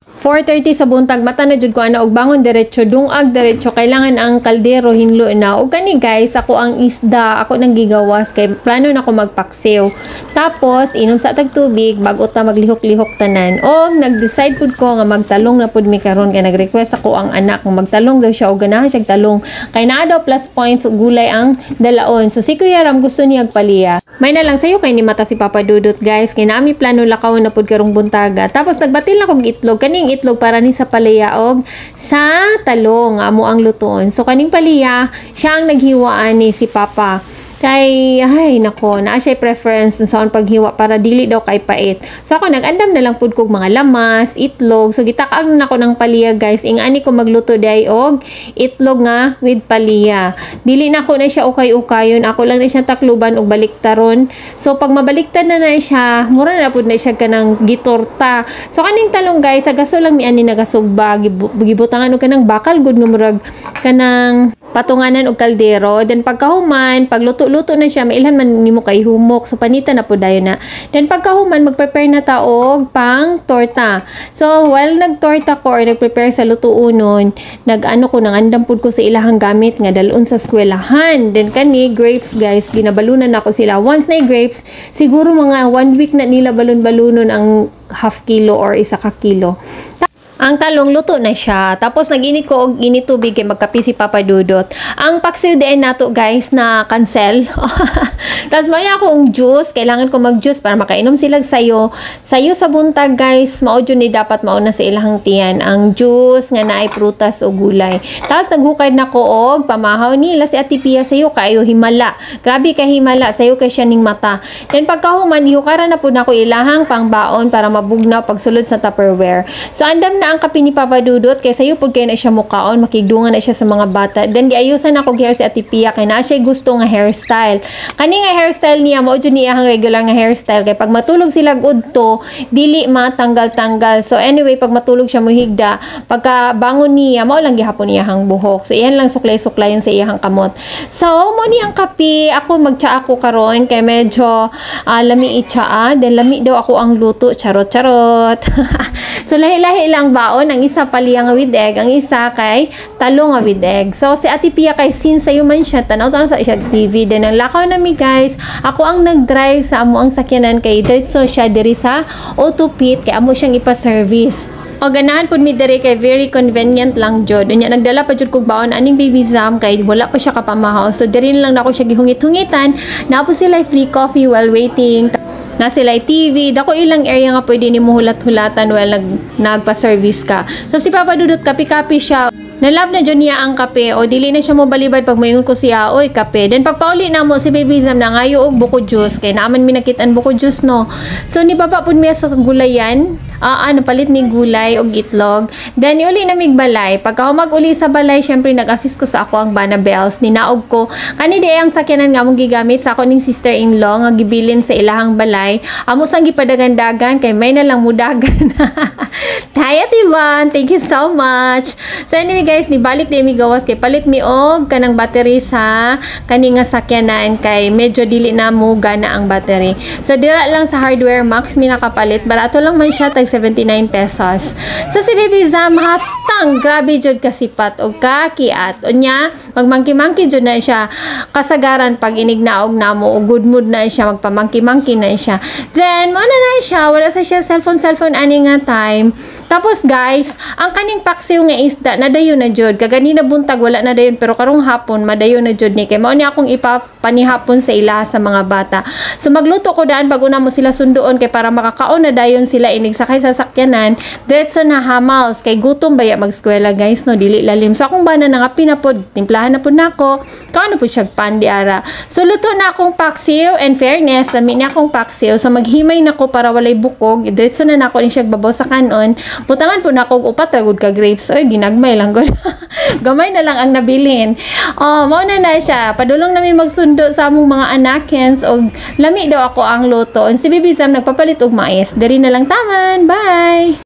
4:30 sa buntag, mata na jud ko ana og bangon diretso, dungag diretso, kailangan ang kaldero hinlo na. Og kani guys, ako ang isda, ako nang gigawas kay plano na ko magpaksiw. Tapos inom sa tag tubig bago ta maglihok-lihok tanan. Og nag-decide pud ko nga magtalong na pud mi karon kay nag-request ako ang anak nga magtalong daw siya og ganahan siya talong. Kay naa daw plus points ug gulay ang dalaon. So si Kuya Ram gusto niya paliya. May na lang sayo kay ni mata si Papa Dudut guys, kay nami plano lakaw na pud karong buntaga. Tapos nagbatil na kog itlog, kaning itlog para ni sa palaya og sa talong amo ang lutoon. So kaning palaya siya ang naghiwaan ni si Papa. Kay, ay, nako, naa siya preference sa paghiwa para dili daw kay pait. So, ako, nag-andam na lang pud kog mga lamas, itlog. So, gitakag na ako ng paliya, guys. Ingani ko magluto day og itlog nga with paliya. Dili na ako na siya ukay-ukayon. Ako lang na siya takluban og baliktaron. So, pag mabaliktad na siya, mura na pud na siya kanang gitorta. So, kaning talong, guys, agaso lang ni ani nagasugba. Gibutangan og kanang bakal, good nga murag kanang patunganan og kaldero. Then pagkahuman, pagluto-luto na siya, mailhan man nimo kay humok. So panita na po dayon na. Then pagkahuman, magprepare na ta og pang torta. So while nagtorta ko or nagprepare sa lutuunon, nag-ano ko nangandam pud ko sa ilahang gamit nga dalon sa eskwelahan. Then kani grapes guys, ginabalunan ako sila. Once na grapes, siguro mga 1 week na nila balon-balunon ang half kilo or isa ka kilo. Ang talong luto na siya. Tapos nag-init ko og init tubig kay magkape si Papa Dudot. Ang paksiw din nato guys na cancel. Tapos may akong juice, kailangan ko mag-juice para makainom sila sayo. Sayo sa buntag guys, mao jud ni dapat mauna sa ilahang tiyan ang juice nga naay prutas o gulay. Tapos naghukay na ko og pamahaw nila si Ate Pia sayo kayo himala. Grabe ka himala, sayo kay siya ning mata. Then pagkahuman gihukaran na pud nako ilahang pangbaon para mabugnaw pagsulod sa Tupperware. So andam na ang kape ni Papa Dudot kay sayo pud kay na siya mukaon, makigdungan na siya sa mga bata. Then giayusan ako hair si Ate Pia kay na siya gusto nga hairstyle. Kani nga hairstyle niya mao jud niya ang regular nga hairstyle kay pag matulog sila udto dili matanggal-tanggal. So anyway, pag matulog siya mohigda, pagka bangon niya mao lang gihapon niya ang buhok. So iyan lang suklay-suklayon sa iyang kamot. So mo ni ang kape, ako magtsaa ako karon kay medyo lami itsaa, then lami daw ako ang luto, charot-charot. So lahi-lahi lang baon, ang isa paliyang with egg, ang isa kay talong with egg. So si Ate Pia kay since sayo man siya tanaw-tanaw sa siya TV, then ang lakaw na mi guys, ako ang nag-drive sa amo ang sakyanan kay diretso siya diri sa auto pit kay amo siyang ipa-service. O ganahan pud mi diri kay very convenient lang jud. Unya nagdala pa jud kog baon aning baby Zam kay wala pa siya kapamahaw. So diri lang nako siya gihungit-hungitan. Napo sila free coffee while waiting. Na sila TV, dako ilang area nga pwede ni mo hulat-hulatan while nagpa-service ka. So si Papa Dudut kape-kape siya. Na-love na dyan niya ang kape o dili na siya mo balibad pag mayon ko siya, oy kape. Then pagpauli na mo si Baby Zam na ngayo og buko juice kay naaman mi nakitaan buko juice no. So ni baba pud mi sa gulayan. Napalit ni gulay og itlog. Then uli na migbalay. Pagka mag-uli sa balay, syempre nag-assist ko sa ako ang Bana Bells. Ninaog ko. Kani di ang sakyanan nga mong gigamit sa ako ning sister-in-law nga gibilin sa ilahang balay. Amo sang gipadagan-dagan kay may na lang mudagan. Hi Ativan, thank you so much. So anyway guys, nibalik na mi gawas kay palit mi og kanang battery sa kani nga sakyanan kay medyo dili na mo gana ang battery. So dira lang sa Hardware Max mi nakapalit. Barato lang man siya 79 pesos. So si Baby Zam hastang grabe jud kasipat og kakiat. Unya magmangki-mangki jud na siya kasagaran pag inignaog namo og good mood na siya, magpamangki-mangki na siya. Then mo na siya wala sa siya cellphone ani nga time. Tapos guys, ang kaning paksiw nga isda nadayon na jud. Kaganina buntag wala na dayon pero karong hapon madayon na jud ni kay mao ni akong ipapanihapon sa ila sa mga bata. So magluto ko daan bago na mo sila sunduon kay para makakaon na dayon sila inig sakay sa sakyanan. Diretso na hamals kay gutom baya mag-eskwela guys no, dili lalim. So akong bana na nga pinapod, timplahan na pud nako. Kaano pud siya pandi ara. So luto na akong paksiw and fairness, lami na akong paksiw. So maghimay nako para walay bukog. Diretso na nako ni siya babaw sa kanon. Butangan po nako og upat ragud ka grapes. Oy ginagmay lang gud. Gamay na lang ang nabilin. Mao na siya. Padulong nami magsundo sa among mga anakens og lami daw ako ang luto. Si Baby Zam nagpapalit og mais. Diri na lang taman. Bye!